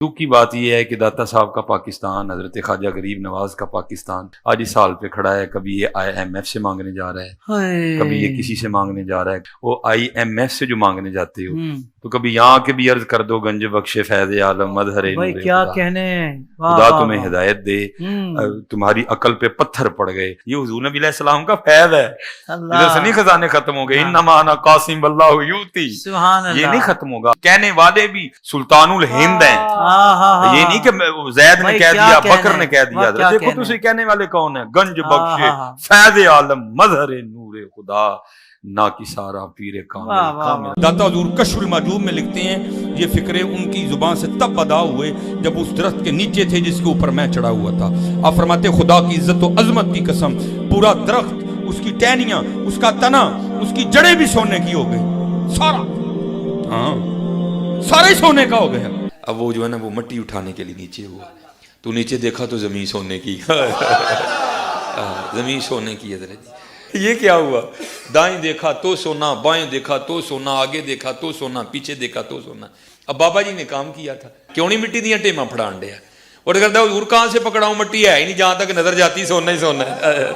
تو کی بات یہ ہے کہ داتا صاحب کا پاکستان، حضرت خواجہ غریب نواز کا پاکستان آج اس حال پہ کھڑا ہے. کبھی یہ IMF سے مانگنے جا رہا ہے، کبھی یہ کسی سے مانگنے جا رہا ہے. وہ IMF سے جو مانگنے جاتے ہو تو کبھی یہاں کے بھی عرض کر دو گنج بخش فیض عالم مظہر نور کیا کہنے، خدا تمہیں ہدایت دے. تمہاری عقل پہ پتھر پڑ گئے. یہ حضور نبی علیہ السلام کا فیض ہے. ادھر سے نہیں خزانے ختم ہو گئے. انما انا قاسم اللہ یؤتی، یہ نہیں ختم ہوگا. کہنے والے بھی سلطان الہند ہیں. یہ نہیں کہ زید نے کہہ دیا، بکر نے کہہ دیا. دیکھو تجھے کہنے والے کون ہیں؟ گنج بخش فیض عالم مظہر نور خدا نہ کی سارا پیر کامل. داتا حضور کشف المحجوب میں لکھتے ہیں یہ فکرے ان کی زبان سے تب ادا ہوئے جب اس درخت کے نیچے تھے جس کے اوپر میں چڑھا ہوا تھا. آپ فرماتے خدا کی عزت و عظمت کی قسم، پورا درخت، اس کی ٹہنیاں، اس کا تنا، اس کی جڑیں بھی سونے کی ہو گئی. سارا ہی سونے کا ہو گیا. اب وہ جو ہے نا وہ مٹی اٹھانے کے لیے نیچے ہوا تو نیچے دیکھا تو زمین سونے کی. زمین سونے کی. حضرت یہ کیا ہوا؟ دائیں دیکھا تو سونا، بائیں دیکھا تو سونا، آگے دیکھا تو سونا، پیچھے دیکھا تو سونا. اب بابا جی نے کام کیا تھا، کیوں نہیں مٹی دیا ٹیما پھڑان دیا. اور کرتا حضور کہاں سے پکڑاؤں، مٹی ہے ہی نہیں، جہاں تک نظر جاتی سونا ہی سونا ہے.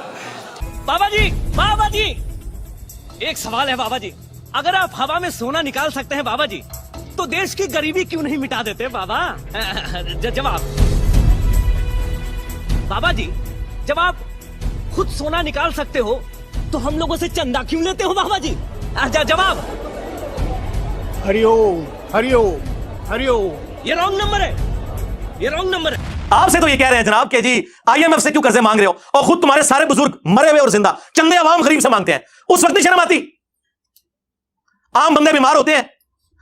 بابا جی ایک سوال ہے بابا جی، اگر آپ ہوا میں سونا نکال سکتے ہیں بابا جی تو دیش کی غریبی کیوں نہیں مٹا دیتے بابا؟ جواب بابا جی، جب آپ خود سونا نکال سکتے ہو تو ہم لوگوں سے چندہ کیوں لیتے ہو بابا جی؟ جواب ہریوم ہریوم ہریوم. یہ رانگ نمبر ہے، یہ رانگ نمبر ہے. آپ سے تو یہ کہہ رہے ہیں جناب کہ جی IMF سے کیوں قرضے مانگ رہے ہو، اور خود تمہارے سارے بزرگ مرے ہوئے اور زندہ چندے عوام غریب سے مانگتے ہیں. اس وقت نہیں شرم آتی؟ عام بندے بیمار ہوتے ہیں،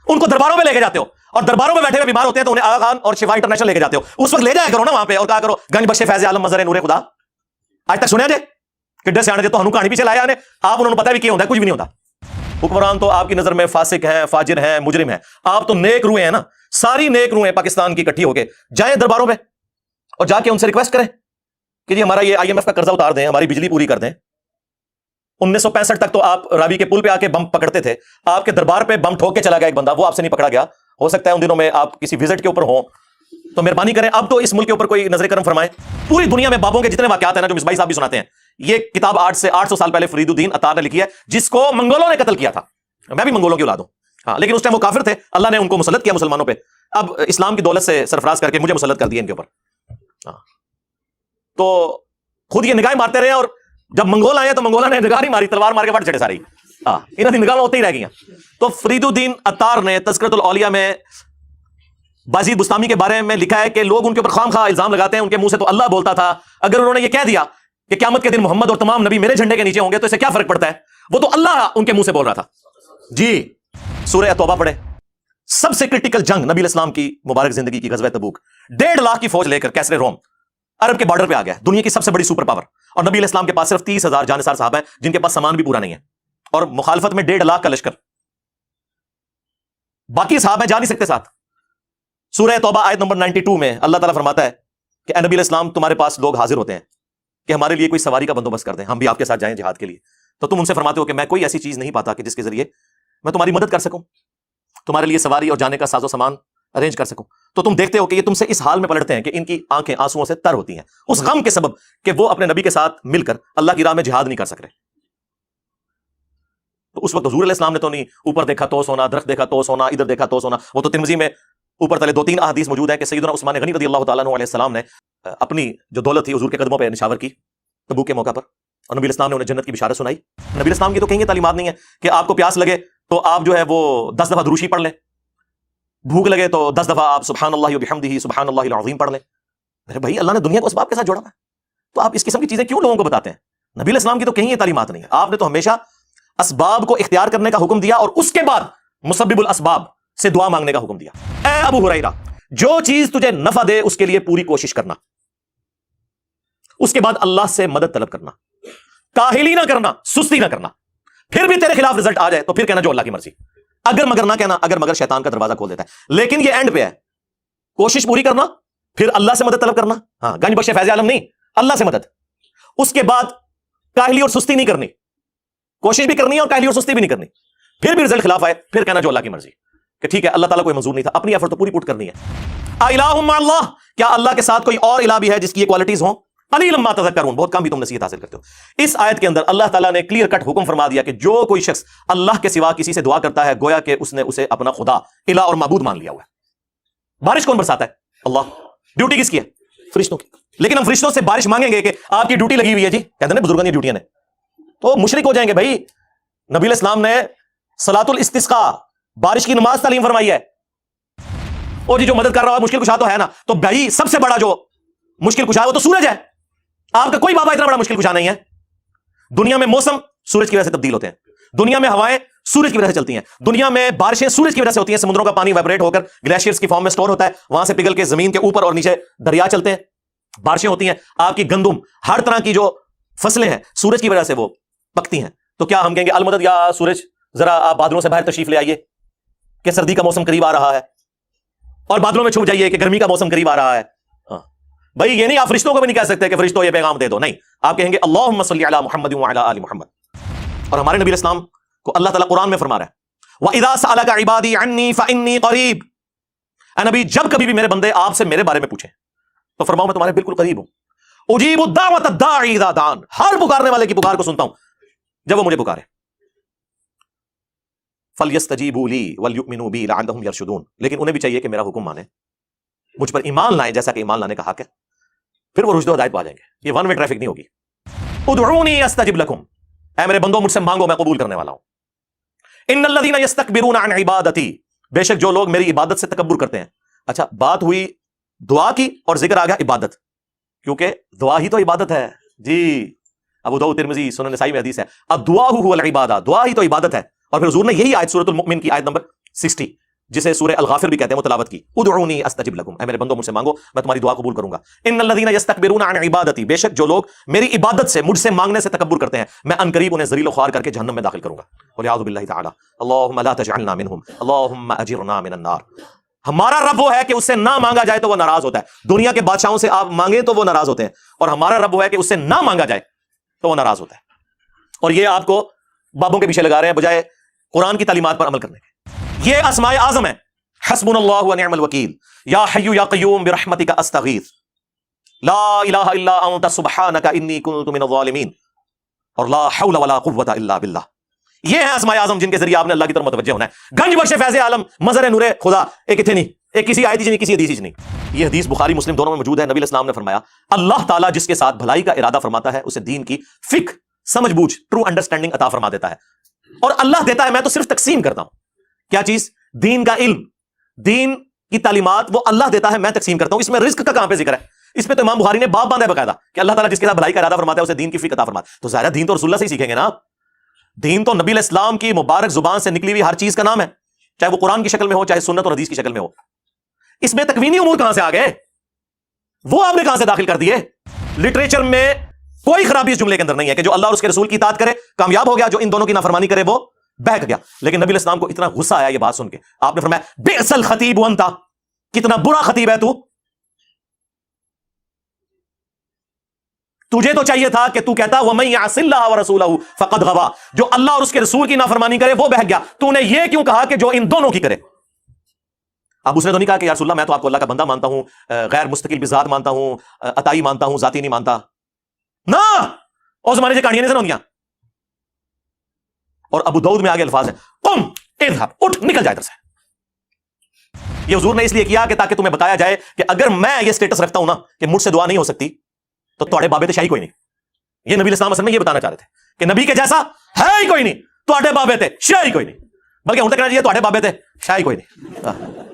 ان کو درباروں میں لے کے جاتے ہو، اور درباروں میں بیٹھے ہوئے بیمار ہوتے ہیں تو انہیں آغا خان اور شفا انٹرنیشنل لے کے جاتے ہو. اس وقت لے جایا کرو نا وہاں پہ اور کہا کرو گنج بخش فیض عالم مظہر نور خدا. آج تک سنیا جائے کہ ڈر سے آنے دے تو ہنو کہانی پیچھے لایا انہیں. آپ انہوں نے پتہ بھی کیا ہوتا ہے، کچھ بھی نہیں ہوتا. حکمران تو آپ کی نظر میں فاسق ہیں، فاجر ہیں، مجرم ہیں. آپ تو نیک روحیں ہیں نا، ساری نیک روحیں پاکستان کی اکٹھی ہو کے جائیں درباروں میں اور جا کے ان سے ریکویسٹ کریں کہ جی ہمارا یہ IMF کا قرضہ اتار دیں، ہماری بجلی پوری کر دیں. 1965 تک تو آپ راوی کے پل پہ آ کے بم پکڑتے تھے. آپ کے دربار پہ بم ٹھوک کے چلا گیا ایک بندہ، وہ آپ سے نہیں پکڑا گیا. ہو سکتا ہے ان دنوں میں آپ کسی وزٹ کے اوپر ہوں تو مہربانی کریں اب تو اس ملک کے اوپر کوئی نظر کرم فرمائے. پوری دنیا میں بابوں کے جتنے واقعات ہیں نا جو مصباحی صاحب بھی سناتے ہیں، یہ کتاب 800 سال پہلے فرید الدین عطار نے لکھی ہے، جس کو منگولوں نے قتل کیا تھا. میں بھی منگولوں کی اولاد ہوں ہاں، لیکن اس ٹائم وہ کافر تھے، اللہ نے ان کو مسلط کیا مسلمانوں پہ. اب اسلام کی دولت سے سرفراز کر کے مجھے مسلط کر دیا ان کے اوپر. تو خود یہ نگاہیں مارتے رہے، اور جب منگول آئے تو منگولوں نے نگاہ نہیں ماری، تلوار مار کے بٹ چڑھے ساری. انہوں کی نگاہ ہوتے ہی رہ گئی. تو فرید الدین عطار نے تذکرۃ الاولیاء میں بازید بستامی کے بارے میں لکھا ہے کہ لوگ ان کے اوپر خام خواہ الزام لگاتے ہیں، ان کے منہ سے تو اللہ بولتا تھا. اگر انہوں نے یہ کہہ دیا کہ قیامت کے دن محمد اور تمام نبی میرے جھنڈے کے نیچے ہوں گے تو اس سے کیا فرق پڑتا ہے؟ وہ تو اللہ ان کے منہ سے بول رہا تھا. جی سورہ توبہ پڑھے. سب سے کرٹیکل جنگ نبی علیہ السلام کی مبارک زندگی کی غزوہ تبوک. 1.5 لاکھ کی فوج لے کر کیسر روم عرب کے بارڈر پہ آ گیا، دنیا کی سب سے بڑی سپر پاور. اور نبی علیہ السلام کے پاس صرف 30,000 جانثار صحابہ ہیں جن کے پاس سامان بھی پورا نہیں ہے، اور مخالفت میں 1.5 لاکھ کا لشکر. باقی صحابہ جا نہیں سکتے ساتھ. سورہ توبہ آیت نمبر 92 میں اللہ تعالیٰ فرماتا ہے کہ اے نبی علیہ السلام تمہارے پاس لوگ حاضر ہوتے ہیں کہ ہمارے لیے کوئی سواری کا بندوبست کر دیں، ہم بھی آپ کے ساتھ جائیں جہاد کے لیے. تو تم ان سے فرماتے ہو کہ میں کوئی ایسی چیز نہیں پاتا کہ جس کے ذریعے میں تمہاری مدد کر سکوں، تمہارے لیے سواری اور جانے کا ساز و سامان ارینج کر سکوں. تو تم دیکھتے ہو کہ یہ تم سے اس حال میں پلٹتے ہیں کہ ان کی آنکھیں آنسوؤں سے تر ہوتی ہیں اس غم کے سبب کہ وہ اپنے نبی کے ساتھ مل کر اللہ کی راہ میں جہاد نہیں کر سک رہے. تو اس وقت حضور علیہ السلام نے تو نہیں اوپر دیکھا تو سونا، درخت دیکھا تو سونا، ادھر دیکھا تو سونا. وہ تو ترمذی میں اوپر تلے 2-3 احادیث موجود ہیں کہ سیدنا عثمان غنی رضی اللہ تعالیٰ عنہ علیہ السلام نے اپنی جو دولت تھی حضور کے قدموں پہ نشاور کی تبوک کے موقع پر، اور نبی الاسلام نے انہیں جنت کی بشارت سنائی. نبی الاسلام کی تو کہیں یہ تعلیمات نہیں ہے کہ آپ کو پیاس لگے تو آپ جو ہے وہ 10 دفعہ دروشی پڑھ لیں، بھوک لگے تو 10 دفعہ آپ سبحان اللہ وبحمدہ سبحان اللہ العظیم پڑھ لیں. میرے بھائی اللہ نے دنیا کو اسباب کے ساتھ جوڑا ہے، تو آپ اس قسم کی چیزیں کیوں لوگوں کو بتاتے ہیں؟ نبی علیہ السلام کی تو کہیں یہ تعلیمات نہیں ہے. آپ نے تو ہمیشہ اسباب کو اختیار کرنے کا حکم دیا اور اس کے بعد مسبب الاسباب سے دعا مانگنے کا حکم دیا. اے ابو ہریرہ، جو چیز تجھے نفع دے اس کے لیے پوری کوشش کرنا، اس کے بعد اللہ سے مدد طلب کرنا، کاہلی نہ کرنا، سستی نہ کرنا. پھر بھی تیرے خلاف رزلٹ آ جائے تو پھر کہنا جو اللہ کی مرضی. اگر مگر نہ کہنا، اگر مگر شیطان کا دروازہ کھول دیتا ہے. لیکن یہ اینڈ پہ ہے، کوشش پوری کرنا، پھر اللہ سے مدد طلب کرنا. ہاں، گنج بخش فیض عالم نہیں، اللہ سے مدد. اس کے بعد کاہلی اور سستی نہیں کرنی، کوشش بھی کرنی ہے اور کاہلی اور سستی بھی نہیں کرنی. پھر بھی رزلٹ خلاف آئے پھر کہنا جو اللہ کی مرضی، کہ ٹھیک ہے اللہ تعالیٰ کو منظور نہیں تھا، اپنی ایفرٹ تو پوری پوٹ کرنی ہے. الہ مع اللہ، کیا اللہ کے ساتھ کوئی اور الہ بھی ہے جس کی یہ کوالٹیز ہوں؟ قلیلا ما تذکرون، بہت کم بھی تم نصیحت حاصل کرتے ہو۔ اس آیت کے اندر اللہ تعالیٰ نے کلیئر کٹ حکم فرما دیا کہ جو کوئی شخص اللہ کے سوا کسی سے دعا کرتا ہے گویا کہ اس نے اسے اپنا خدا، الہ اور معبود مان لیا ہوا ہے۔ بارش کون برساتا ہے؟ اللہ۔ ڈیوٹی کس کی ہے؟ فرشتوں کی۔ لیکن ہم فرشتوں سے بارش مانگیں گے کہ آپ کی ڈیوٹی لگی ہوئی ہے جی، کہتے ہیں بزرگوں کی ڈیوٹیاں نے، تو مشرک ہو جائیں گے بھائی۔ نبی علیہ السلام نے صلاۃ الاستسقاء، بارش کی نماز تعلیم فرمائی ہے۔ اور جی جو مدد کر رہا ہے مشکل کشا تو ہے نا، تو بھائی سب سے بڑا جو مشکل کشا ہے وہ تو سورج ہے۔ آپ کا کوئی بابا اتنا بڑا مشکل کشا نہیں ہے۔ دنیا میں موسم سورج کی وجہ سے تبدیل ہوتے ہیں، دنیا میں ہوائیں سورج کی وجہ سے چلتی ہیں، دنیا میں بارشیں سورج کی وجہ سے ہوتی ہیں، سمندروں کا پانی وائبریٹ ہو کر گلیشیئرز کی فارم میں سٹور ہوتا ہے، وہاں سے پگھل کے زمین کے اوپر اور نیچے دریا چلتے ہیں، بارشیں ہوتی ہیں۔ آپ کی گندم، ہر طرح کی جو فصلیں ہیں سورج کی وجہ سے وہ پکتی ہیں۔ تو کیا ہم کہیں گے المدد یا سورج ذرا آپ بادلوں سے باہر تشریف لے آئیے کہ سردی کا موسم قریب آ رہا ہے، اور بادلوں میں چھپ جائیے کہ گرمی کا موسم قریب آ رہا ہے؟ بھائی یہ نہیں، آپ فرشتوں کو بھی نہیں کہہ سکتے کہ فرشتوں یہ پیغام دے دو، نہیں، آپ کہیں گے اللہم صلی علی محمد وعلی آل محمد۔ اور ہمارے نبی علیہ السلام کو اللہ تعالیٰ قرآن میں فرما رہا ہے وَإِذَا سَأَلَكَ عِبَادِي عَنِّي فَإِنِّي قَرِيبٌ، اے نبی جب کبھی بھی میرے بندے آپ سے میرے بارے میں پوچھیں تو فرماؤ میں تمہارے بالکل قریب ہوں، اجیب الدعوۃ الداعی اذا دعان، ہر پکارنے والے کی پکار کو سنتا ہوں جب وہ مجھے پکارے۔ فَلْيَسْتَجِيبُوا لِي وَلْيُؤْمِنُوا بِي لَعَلَّهُمْ يَرْشُدُونَ، لیکن انہیں بھی چاہیے کہ میرا حکم مانیں، مجھ پر ایمان لائیں جیسا کہ ایمان لانے کا حق ہے، پھر وہ رشد و ہدایت پا جائیں گے۔ یہ ون وے ٹریفک نہیں ہوگی۔ ادعونی استجب لکم، اے میرے بندوں مجھ سے مانگو میں قبول کرنے والا ہوں۔ ان الذین یستکبرون عن عبادتی، بے شک جو لوگ میری عبادت سے تکبر کرتے ہیں۔ اچھا بات ہوئی دعا کی اور ذکر آ گیا عبادت، کیونکہ دعا ہی تو عبادت ہے جی۔ ابو داؤد ترمذی سنن نسائی میں حدیث ہے الدعاء هو العبادہ، دعا ہی تو عبادت ہے۔ اور پھر حضور نے یہی آیت سورۃ المؤمن کی آیت نمبر 60 جسے سورہ الغافر بھی کہتے ہیں وہ تلاوت کی، ادعونی استجب لکم، اے میرے بندوں مجھ سے مانگو میں تمہاری دعا قبول کروں گا۔ ان الذین یستکبرون عن عبادتی، بے شک جو لوگ میری عبادت سے مجھ سے مانگنے سے تکبر کرتے ہیں میں ان قریب انہیں ذلیل و خوار کر کے جہنم میں داخل کروں گا۔ والعیاذ باللہ تعالی، اللہم لا تجعلنا منہم، اللہم اجرنا من النار۔ ہمارا رب وہ ہے کہ اس سے نہ مانگا جائے تو وہ ناراض ہوتا ہے۔ دنیا کے بادشاہوں سے آپ مانگیں تو وہ ناراض ہوتے ہیں، اور ہمارا رب وہ ہے کہ اس سے نہ مانگا جائے تو وہ ناراض ہوتا ہے۔ اور یہ آپ کو بابوں کے پیچھے لگا رہے ہیں بجائے قرآن کی تعلیمات پر عمل کرنے کے۔ یہ اسماء اعظم ہے، حسبنا اللہ ونعم الوکیل، یا حی یا قیوم برحمتک استغیث، لا الہ الا انت سبحانک انی کنت من الظالمین، اور لا حول ولا قوۃ الا باللہ۔ یہ ہیں اسماء اعظم جن کے ذریعے آپ نے اللہ کی طرف متوجہ ہونا ہے۔ گنج بخش فیض عالم مظہر نور خدا، ایک اتنے نہیں، ایک کسی آیت نہیں، کسی حدیث نہیں۔ یہ حدیث بخاری مسلم دونوں میں موجود ہے۔ نبی علیہ السلام نے فرمایا اللہ تعالیٰ جس کے ساتھ بھلائی کا ارادہ فرماتا ہے اسے دین کی فقہ، سمجھ بوجھ، ٹرو انڈرسٹینڈنگ عطا فرما دیتا ہے۔ اور اللہ دیتا ہے، میں تو صرف تقسیم کرتا ہوں۔ کیا چیز؟ دین کا علم، دین کی تعلیمات وہ اللہ دیتا ہے، میں تقسیم کرتا ہوں۔ اس میں رزق کا کہاں پہ ذکر ہے؟ اس پہ تو امام بخاری نے باب باندھا ہے باقاعدہ کہ اللہ تعالیٰ جس کے ساتھ بھلائی کا ارادہ فرماتا ہے اسے دین کی فقہ عطا فرماتا ہے۔ تو ظاہر ہے دین تو رسول اللہ سے ہی سیکھیں گے نا۔ دین تو نبی علیہ السلام کی مبارک زبان سے نکلی ہوئی ہر چیز کا نام ہے، چاہے وہ قرآن کی شکل میں ہو چاہے سنت اور حدیث کی شکل میں ہو۔ اس میں تکوینی امور کہاں سے آ گئے؟ وہ آپ نے کہاں سے داخل کر دیے؟ لٹریچر میں کوئی خرابی اس جملے کے اندر نہیں ہے کہ جو اللہ اور اس کے رسول کی اطاعت کرے کامیاب ہو گیا، جو ان دونوں کی نافرمانی کرے وہ بہک گیا۔ لیکن نبی علیہ السلام کو اتنا غصہ آیا یہ بات سن کے، آپ نے فرمایا بئس الخطیب انت، کتنا برا خطیب ہے تو، تجھے تو چاہیے تھا کہ تو کہتا وَمَن يَعْصِ اللَّهَ وَرَسُولَهُ فَقَدْ غَوَىٰ، جو اللہ اور اس کے رسول کی نافرمانی کرے وہ بہک گیا۔ تو نے یہ کیوں کہا کہ جو ان دونوں کی کرے؟ اب اس نے تو نہیں کہا کہ یا رسول اللہ میں تو آپ کو اللہ کا بندہ مانتا ہوں، غیر مستقل بذات مانتا ہوں، عطائی مانتا ہوں، ذاتی نہیں مانتا نا، اور زمانے سے کہانیاں نہیں سناؤں گیا۔ اور ابو داؤد میں آگے الفاظ ہیں قم اذهب، اٹھ نکل جائے ادھر سے۔ یہ حضور نے اس لیے کیا کہ تاکہ تمہیں بتایا جائے کہ اگر میں یہ سٹیٹس رکھتا ہوں نا کہ مجھ سے دعا نہیں ہو سکتی تو تواڈے بابے تے شاہی کوئی نہیں۔ یہ نبی علیہ السلام اصل میں یہ بتانا چاہ رہے تھے کہ نبی کے جیسا ہے ہی کوئی نہیں، تواڈے بابے تے شاہی کوئی نہیں، بلکہ ہن تک کہنا چاہیے تواڈے بابے تے شاہی کوئی نہیں۔